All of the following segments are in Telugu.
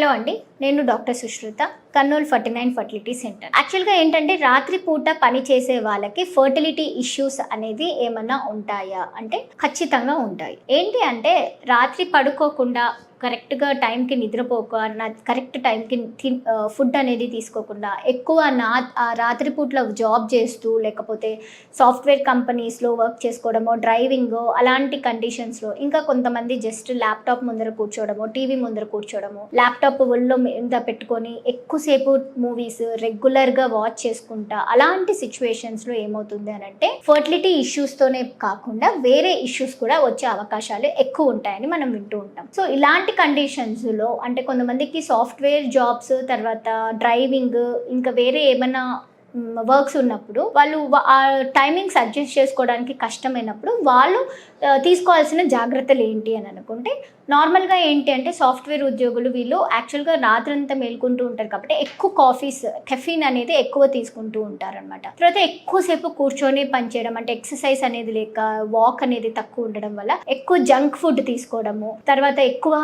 హలో అండి, నేను doctor Sushruta, Kurnool 49 fertility centre. యాక్చువల్గా ఏంటంటే రాత్రి పూట పని చేసే వాళ్ళకి ఫర్టిలిటీ ఇష్యూస్ అనేది ఏమన్నా ఉంటాయా అంటే ఖచ్చితంగా ఉంటాయి. ఏంటి అంటే రాత్రి పడుకోకుండా కరెక్ట్గా టైంకి నిద్రపోక కరెక్ట్ టైంకి ఫుడ్ అనేది తీసుకోకుండా ఎక్కువ రాత్రిపూట్ల జాబ్ చేస్తూ లేకపోతే సాఫ్ట్వేర్ కంపెనీస్లో వర్క్ చేసుకోవడమో డ్రైవింగ్ అలాంటి కండిషన్స్లో ఇంకా కొంతమంది జస్ట్ ల్యాప్టాప్ ముందర కూర్చోవడమో టీవీ ముందర కూర్చోవడమో ల్యాప్టాప్ ఒళ్ళో మీద పెట్టుకొని ఎక్కువసేపు మూవీస్ రెగ్యులర్గా వాచ్ చేసుకుంటా అలాంటి సిచ్యువేషన్స్లో ఏమవుతుంది అని అంటే ఫర్టిలిటీ ఇష్యూస్తోనే కాకుండా వేరే ఇష్యూస్ కూడా వచ్చే అవకాశాలు ఎక్కువ ఉంటాయని మనం వింటూ ఉంటాం. సో ఇలాంటి కండిషన్స్లో అంటే కొంతమందికి సాఫ్ట్వేర్ జాబ్స్ తర్వాత డ్రైవింగ్ ఇంకా వేరే ఏమైనా వర్క్స్ ఉన్నప్పుడు వాళ్ళు ఆ టైమింగ్స్ అడ్జస్ట్ చేసుకోవడానికి కష్టమైనప్పుడు వాళ్ళు తీసుకోవాల్సిన జాగ్రత్తలు ఏంటి అని అనుకుంటే నార్మల్గా ఏంటి అంటే సాఫ్ట్వేర్ ఉద్యోగులు వీళ్ళు యాక్చువల్గా రాత్రంతా మేల్కుంటూ ఉంటారు కాబట్టి ఎక్కువ కెఫీన్ అనేది ఎక్కువ తీసుకుంటూ ఉంటారనమాట. తర్వాత ఎక్కువసేపు కూర్చొని పనిచేయడం అంటే ఎక్సర్సైజ్ అనేది లేక వాక్ అనేది తక్కువ ఉండడం వల్ల ఎక్కువ జంక్ ఫుడ్ తీసుకోవడము, తర్వాత ఎక్కువ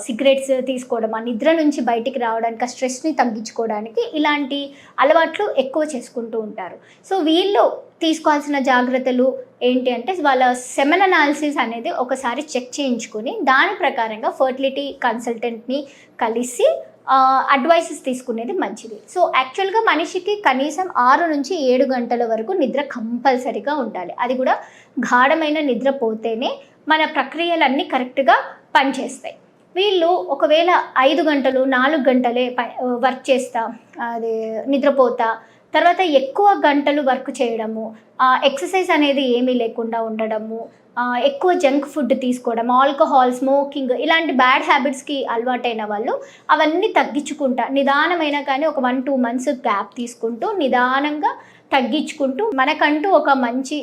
సిగరెట్స్ తీసుకోవడం, ఆ నిద్ర నుంచి బయటికి రావడానికి ఆ స్ట్రెస్ని తగ్గించుకోవడానికి ఇలాంటి అలవాట్లు ఎక్కువ చేసుకుంటూ ఉంటారు. సో వీళ్ళు తీసుకోవాల్సిన జాగ్రత్తలు ఏంటి అంటే వాళ్ళ సెమెన్ అనాలిసిస్ అనేది ఒకసారి చెక్ చేయించుకొని దాని ప్రకారంగా ఫర్టిలిటీ కన్సల్టెంట్ని కలిసి అడ్వైసెస్ తీసుకునేది మంచిది. సో యాక్చువల్గా మనిషికి కనీసం 6 నుంచి 7 గంటల వరకు నిద్ర కంపల్సరీగా ఉండాలి. అది కూడా గాఢమైన నిద్ర పోతేనే మన ప్రక్రియలన్నీ కరెక్ట్గా పనిచేస్తాయి. వీళ్ళు ఒకవేళ 5 గంటలు 4 గంటలే వర్క్ చేస్తా అది నిద్రపోతా తర్వాత ఎక్కువ గంటలు వర్క్ చేయడము, ఎక్సర్సైజ్ అనేది ఏమీ లేకుండా ఉండడము, ఎక్కువ జంక్ ఫుడ్ తీసుకోవడం, ఆల్కహాల్, స్మోకింగ్ ఇలాంటి బ్యాడ్ హ్యాబిట్స్కి అలవాటైన వాళ్ళు అవన్నీ తగ్గించుకుంటా నిదానమైన కానీ ఒక 1-2 మంత్స్ గ్యాప్ తీసుకుంటూ నిదానంగా తగ్గించుకుంటూ మనకంటూ ఒక మంచి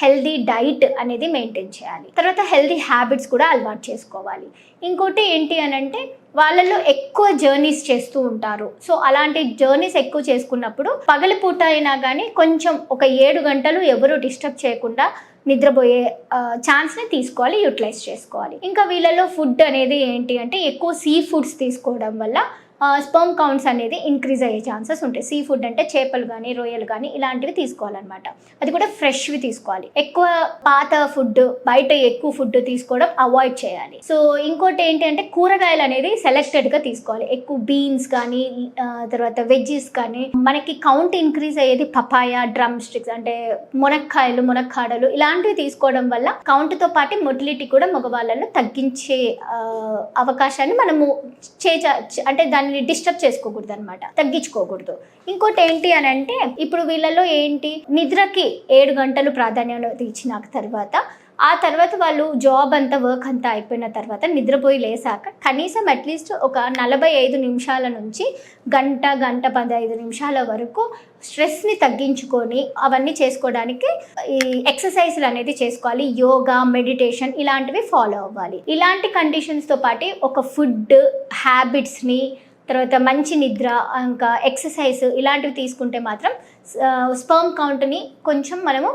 హెల్దీ డైట్ అనేది మెయింటైన్ చేయాలి. తర్వాత హెల్దీ హ్యాబిట్స్ కూడా అలవాటు చేసుకోవాలి. ఇంకోటి ఏంటి అని అంటే వాళ్ళల్లో ఎక్కువ జర్నీస్ చేస్తూ ఉంటారు. సో అలాంటి జర్నీస్ ఎక్కువ చేసుకున్నప్పుడు పగలిపూట అయినా కానీ కొంచెం ఒక 7 గంటలు ఎవరు డిస్టర్బ్ చేయకుండా నిద్రపోయే ఛాన్స్ని తీసుకోవాలి, యూటిలైజ్ చేసుకోవాలి. ఇంకా వీళ్ళలో ఫుడ్ అనేది ఏంటి అంటే ఎక్కువ సీ ఫుడ్స్ తీసుకోవడం వల్ల స్పర్మ్ కౌంట్స్ అనేది ఇంక్రీజ్ అయ్యే ఛాన్సెస్ ఉంటాయి. సీ ఫుడ్ అంటే చేపలు కానీ రొయ్యలు కానీ ఇలాంటివి తీసుకోవాలన్నమాట. అది కూడా ఫ్రెష్వి తీసుకోవాలి. ఎక్కువ పాత ఫుడ్ బయట ఎక్కువ ఫుడ్ తీసుకోవడం అవాయిడ్ చేయాలి. సో ఇంకోటి ఏంటి అంటే కూరగాయలు అనేది సెలెక్టెడ్గా తీసుకోవాలి. ఎక్కువ బీన్స్ కానీ తర్వాత వెజ్జెస్ కానీ మనకి కౌంట్ ఇంక్రీజ్ అయ్యేది పపాయ, డ్రమ్ స్టిక్స్ అంటే మునక్కాడలు ఇలాంటివి తీసుకోవడం వల్ల కౌంట్తో పాటు మొటిలిటీ కూడా మగవాళ్ళలో తగ్గించే అవకాశాన్ని మనము అంటే దాన్ని డిస్టర్బ్ చేసుకోకూడదు అనమాట, తగ్గించుకోకూడదు. ఇంకోటి ఏంటి అని అంటే ఇప్పుడు వీళ్ళలో ఏంటి నిద్రకి 7 గంటలు ప్రాధాన్యత ఇచ్చిన తర్వాత వాళ్ళు జాబ్ అంతా వర్క్ అంతా అయిపోయిన తర్వాత నిద్రపోయి లేసాక కనీసం అట్లీస్ట్ ఒక 45 నిమిషాల నుంచి గంట 15 నిమిషాల వరకు స్ట్రెస్ని తగ్గించుకొని అవన్నీ చేసుకోవడానికి ఈ ఎక్సర్సైజ్లు అనేది చేసుకోవాలి. యోగా, మెడిటేషన్ ఇలాంటివి ఫాలో అవ్వాలి. ఇలాంటి కండిషన్స్తో పాటు ఒక ఫుడ్ హ్యాబిట్స్ని తర్వాత మంచి నిద్ర ఇంకా ఎక్సర్సైజ్ ఇలాంటివి తీసుకుంటే మాత్రం స్పర్మ్ కౌంట్ని కొంచెం మనము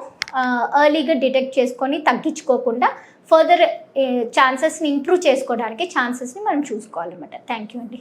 ఎర్లీగా డిటెక్ట్ చేసుకొని తగ్గించుకోకుండా ఫర్దర్ ఛాన్సెస్ని ఇంప్రూవ్ చేసుకోవడానికి ఛాన్సెస్ని మనం చూసుకోవాలన్నమాట. థ్యాంక్ యూ అండి.